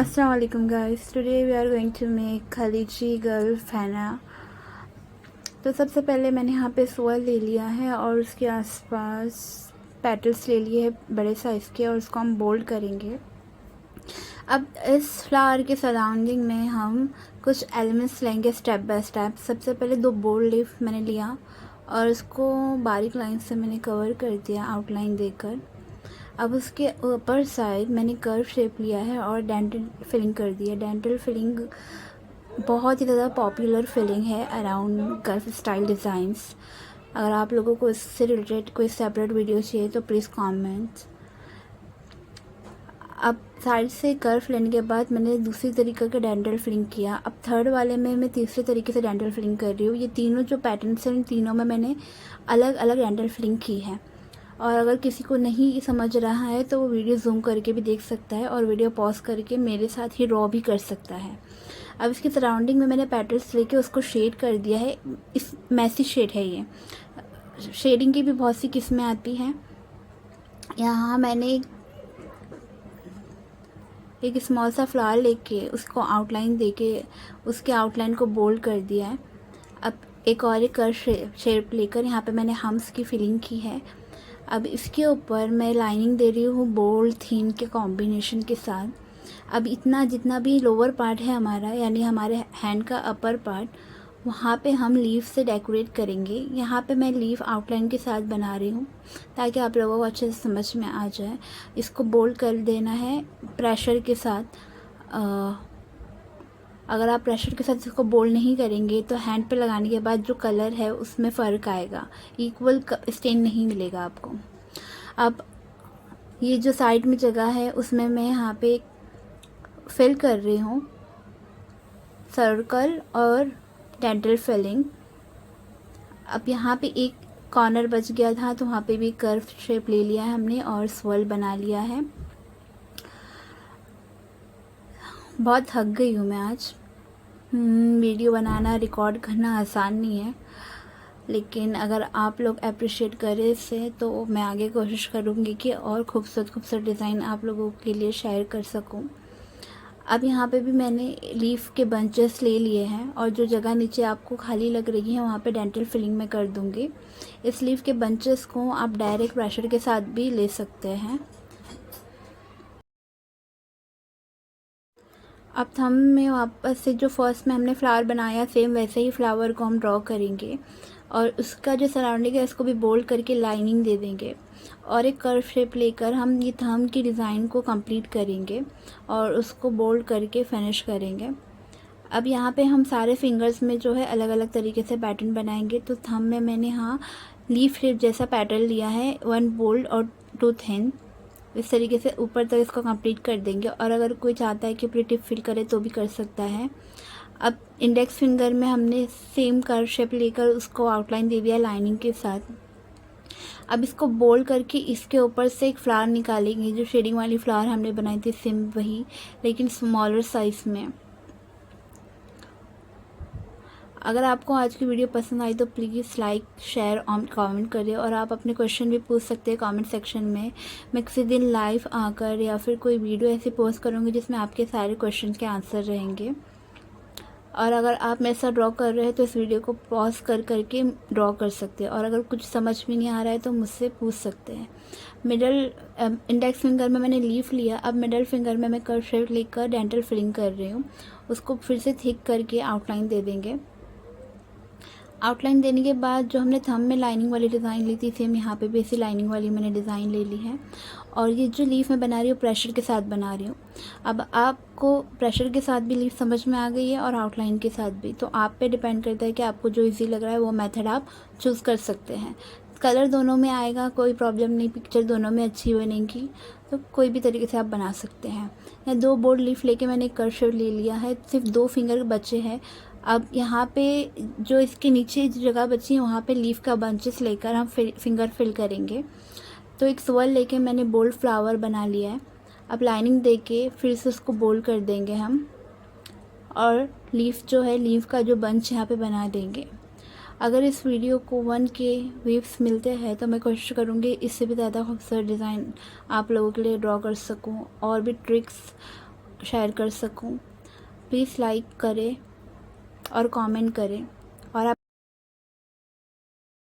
Assalamualaikum guys, today we are going to make खलीजी gulf हैना। तो सबसे पहले मैंने यहाँ पे सोल ले लिया है और उसके आसपास पेटल्स ले लिए हैं बड़े साइज़ के और उसको हम बोल्ड करेंगे। अब इस फ्लावर के सराउंडिंग में हम कुछ एलिमेंट्स लेंगे स्टेप बाय स्टेप। सबसे पहले 2 बोल्ड लीफ मैंने लिया और उसको बारीक लाइन से मैंने कवर कर दिया आउटलाइन देकर। अब उसके ऊपर साइड मैंने कर्व शेप लिया है और डेंटल फिलिंग कर दी है। डेंटल फिलिंग बहुत ही ज़्यादा पॉपुलर फिलिंग है अराउंड गल्फ स्टाइल डिज़ाइंस। अगर आप लोगों को इससे रिलेटेड कोई सेपरेट वीडियो चाहिए तो प्लीज़ कमेंट। अब साइड से कर्व लेने के बाद मैंने दूसरी तरीके का डेंटल फिलिंग किया। अब थर्ड वाले में मैं तीसरे तरीके से डेंटल फिलिंग कर रही हूँ। ये तीनों जो पैटर्न्स हैं इन तीनों में मैंने अलग अलग डेंटल फिलिंग की है। और अगर किसी को नहीं समझ रहा है तो वो वीडियो जूम करके भी देख सकता है और वीडियो पॉज करके मेरे साथ ही ड्रॉ भी कर सकता है। अब इसके सराउंडिंग में मैंने पैटर्न्स लेके उसको शेड कर दिया है। इस मैसी शेड है ये। शेडिंग की भी बहुत सी किस्में आती हैं। यहाँ मैंने एक स्मॉल सा फ्लावर लेके उसको आउटलाइन देके उसके आउटलाइन को बोल्ड कर दिया है। अब एक और एक कर्व शेप लेकर यहाँ पे मैंने हम्स की फिलिंग की है। अब इसके ऊपर मैं लाइनिंग दे रही हूँ बोल्ड थीम के कॉम्बिनेशन के साथ। अब इतना जितना भी लोअर पार्ट है हमारा यानी हमारे हैंड का अपर पार्ट, वहाँ पे हम लीफ से डेकोरेट करेंगे। यहाँ पे मैं लीफ आउटलाइन के साथ बना रही हूँ ताकि आप लोगों को अच्छे से समझ में आ जाए। इसको बोल्ड कर देना है प्रेशर के साथ। अगर आप प्रेशर के साथ इसको बोल्ड नहीं करेंगे तो हैंड पे लगाने के बाद जो कलर है उसमें फ़र्क आएगा, इक्वल स्टेन नहीं मिलेगा आपको। अब ये जो साइड में जगह है उसमें मैं यहाँ पे फिल कर रही हूँ सर्कल और डेंटल फिलिंग। अब यहाँ पे एक कॉर्नर बच गया था तो वहाँ पे भी कर्व शेप ले लिया है हमने और स्वर्ल बना लिया है। बहुत थक गई हूँ मैं आज। वीडियो बनाना रिकॉर्ड करना आसान नहीं है, लेकिन अगर आप लोग अप्रिशिएट करें इसे तो मैं आगे कोशिश करूँगी कि और खूबसूरत खूबसूरत डिज़ाइन आप लोगों के लिए शेयर कर सकूँ। अब यहाँ पे भी मैंने लीफ के बंचेस ले लिए हैं और जो जगह नीचे आपको खाली लग रही है वहाँ पे डेंटल फिलिंग में कर दूँगी। इस लीफ के बंचेस को आप डायरेक्ट प्रेशर के साथ भी ले सकते हैं। अब थंब में वापस से जो फर्स्ट में हमने फ्लावर बनाया सेम वैसे ही फ्लावर को हम ड्रॉ करेंगे और उसका जो सराउंडिंग है उसको भी बोल्ड करके लाइनिंग दे देंगे और एक कर्व शेप लेकर हम ये थंब की डिज़ाइन को कंप्लीट करेंगे और उसको बोल्ड करके फिनिश करेंगे। अब यहाँ पे हम सारे फिंगर्स में जो है अलग अलग तरीके से पैटर्न बनाएंगे। तो थंब में मैंने यहाँ लीफ शेप जैसा पैटर्न लिया है, 1 बोल्ड और 2 थिन। इस तरीके से ऊपर तक इसको कंप्लीट कर देंगे और अगर कोई चाहता है कि पूरी टिप फिल करे तो भी कर सकता है। अब इंडेक्स फिंगर में हमने सेम कर्व शेप लेकर उसको आउटलाइन दे दिया लाइनिंग के साथ। अब इसको बोल्ड करके इसके ऊपर से एक फ्लावर निकालेंगे। जो शेडिंग वाली फ्लावर हमने बनाई थी सेम वही, लेकिन स्मॉलर साइज़ में। अगर आपको आज की वीडियो पसंद आई तो प्लीज़ लाइक शेयर और कमेंट करें और आप अपने क्वेश्चन भी पूछ सकते हैं कमेंट सेक्शन में। मैं किसी दिन लाइव आकर या फिर कोई वीडियो ऐसी पोस्ट करूँगी जिसमें आपके सारे क्वेश्चन के आंसर रहेंगे। और अगर आप मेरे साथ ड्रॉ कर रहे हैं तो इस वीडियो को पॉज कर करके ड्रॉ कर सकते हैं और अगर कुछ समझ में नहीं आ रहा है तो मुझसे पूछ सकते हैं। मिडल इंडेक्स फिंगर में मैंने लीफ लिया। अब मिडल फिंगर में मैं कर्व शेप लेकर डेंटल फिलिंग कर रही हूँ। उसको फिर से थिक करके आउटलाइन दे देंगे। आउटलाइन देने के बाद जो हमने थंब में लाइनिंग वाली डिज़ाइन ली थी सेम यहाँ पे भी इसी लाइनिंग वाली मैंने डिज़ाइन ले ली है और ये जो लीफ मैं बना रही हूँ प्रेशर के साथ बना रही हूँ। अब आपको प्रेशर के साथ भी लीफ समझ में आ गई है और आउटलाइन के साथ भी, तो आप पे डिपेंड करता है कि आपको जो इजी लग रहा है वो मेथड आप चूज़ कर सकते हैं। कलर दोनों में आएगा, कोई प्रॉब्लम नहीं, पिक्चर दोनों में अच्छी बनेगी, तो कोई भी तरीके से आप बना सकते हैं। या 2 बोल्ड लीफ लेके मैंने एक कर्व शेप ले लिया है, सिर्फ 2 फिंगर बचे हैं। अब यहाँ पे जो इसके नीचे जो जगह बची है वहाँ पे लीफ का बंचेस लेकर हम फिंगर फिल करेंगे। तो एक स्वर्ल लेके मैंने बोल्ड फ्लावर बना लिया है। अब लाइनिंग देके फिर से उसको बोल्ड कर देंगे हम और लीफ जो है लीफ का जो बंच यहाँ पे बना देंगे। अगर इस वीडियो को 1K व्यूज़ मिलते हैं तो मैं कोशिश करूँगी इससे भी ज़्यादा खूबसूरत डिज़ाइन आप लोगों के लिए ड्रॉ कर सकूँ और भी ट्रिक्स शेयर कर सकूं। प्लीज़ लाइक करें और कमेंट करें।